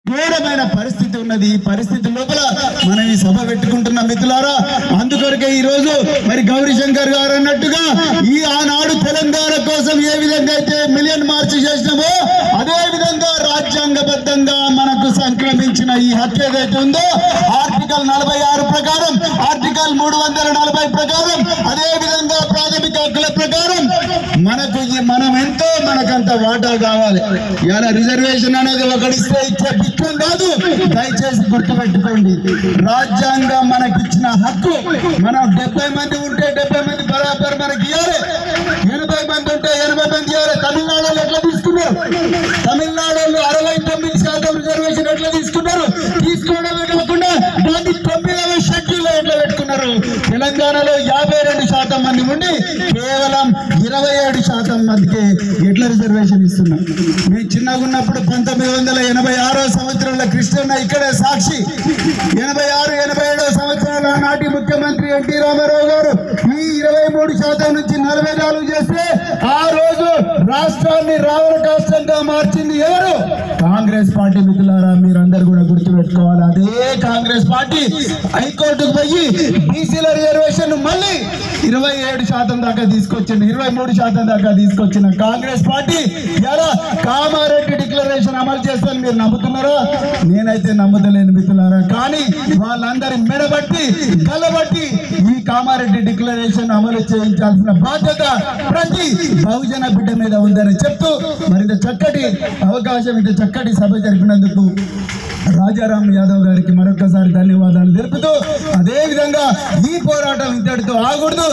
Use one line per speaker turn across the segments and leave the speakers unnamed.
ఘోరమైన పరిస్థితి ఉన్నది. ఈ పరిస్థితి లోపల మనం ఈ సభ పెట్టుకుంటున్న మిత్రులారా, అందుకొరకే ఈ రోజు మరి గౌరీశంకర్ గారు అన్నట్టుగా ఈ ఆనాడు తెలంగాణ కోసం ఏ విధంగా అయితే మిలియన్ మార్చ్ చేసినామో అదే విధంగా రాజ్యాంగబద్ధంగా మనకు సంక్రమించిన ఈ హక్కు ఏదైతే ఉందో ఆర్టికల్ 46 ప్రకారం, ఆర్టికల్ 340 ప్రకారం, అదే విధంగా ప్రాథమిక హక్కుల ప్రకారం మనం ఎంతో మనకంత వాటా కావాలి. ఇలా రిజర్వేషన్ అనేది ఒకటిస్తే ఇచ్చే పిచ్చం కాదు. దయచేసి గుర్తుపెట్టుకోండి, రాజ్యాంగం మనకిచ్చిన హక్కు. మనం 70 మంది ఉంటే 70 మంది బరాబర్ మనకి ఇవ్వాలి, 80 మంది ఉంటే 80 మంది ఇవ్వాలి. తమిళనాడులో ఎట్లా తీసుకున్నారు? తమిళనాడులో 69% రిజర్వేషన్ ఎట్లా తీసుకున్నారు? తీసుకోవడమే కాకుండా దాన్ని 9వ షెడ్యూల్ ఎట్లా పెట్టుకున్నారు? తెలంగాణలో 52% మంది ఉండి కేవలం 27% మందికి ఎట్లా రిజర్వేషన్ ఇస్తున్నాం. మేము చిన్నగా ఉన్నప్పుడు 1986వ సంవత్సరంలో కృష్ణన్న ఇక్కడే సాక్షి. 86, 87వ సంవత్సరాల నాటి ముఖ్యమంత్రి ఎన్టీ రామారావు గారు ఈ 23% నుంచి 44 చేస్తే ఆ రోజు రాష్ట్రాన్ని రావణ రాష్ట్రంగా మార్చింది ఎవరు? కాంగ్రెస్ పార్టీ. మిత్రులారా, మీరందరూ కూడా గుర్తుపెట్టుకోవాలి. అదే కాంగ్రెస్ పార్టీ హైకోర్టుకు పోయి బీసీల రిజర్వేషన్ మళ్ళీ 27% దాకా తీసుకొచ్చింది, 23% దాకా తీసుకొచ్చిన కాంగ్రెస్ పార్టీ ఎలా కామారెడ్డి డిక్లరేషన్ అమలు చేస్తారని మీరు నమ్ముతున్నారా? నేనైతే నమ్మతలేను మిత్రులారా. కానీ వాళ్ళందరి మెడబట్టి గలబట్టి ఈ కామారెడ్డి డిక్లరేషన్ అమలు చేయించాల్సిన బాధ్యత ప్రతి బహుజన బిడ్డ మీద ఉందని చెప్తూ మరింత చక్కటి అవకాశం, ఇంత చక్కటి సభ జరిపినందుకు రాజారాం యాదవ్ గారికి మరొకసారి ధన్యవాదాలు తెలుపుతూ, అదే విధంగా ఈ పోరాటం ఇంతటితో ఆగకూడదు.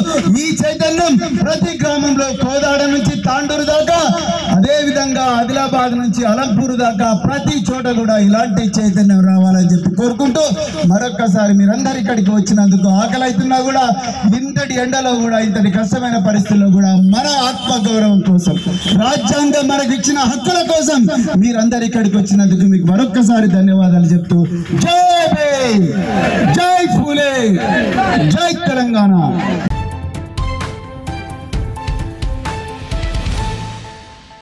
ఈ చైతన్యం ప్రతి గ్రామంలో, కోదాడ నుంచి తాండూరు దాకా, అదే విధంగా ఆదిలాబాద్ నుంచి అలంపూర్ దాకా ప్రతి చోట కూడా ఇలాంటి చైతన్యం రావాలని చెప్పి కోరుకుంటూ మరొక్కసారి మీరందరూ ఇక్కడికి వచ్చినందుకు, ఆకలి అవుతున్నా కూడా ఇంతటి ఎండలో కూడా, ఇంతటి కష్టమైన పరిస్థితుల్లో కూడా మన ఆత్మగౌరవం కోసం, రాజ్యాంగం మనకు ఇచ్చిన హక్కుల కోసం మీరందరూ ఇక్కడికి వచ్చినందుకు మీకు మరొక్కసారి ధన్యవాదాలు చెప్తూ జై భీమ్, జై ఫూలే, జై తెలంగాణ.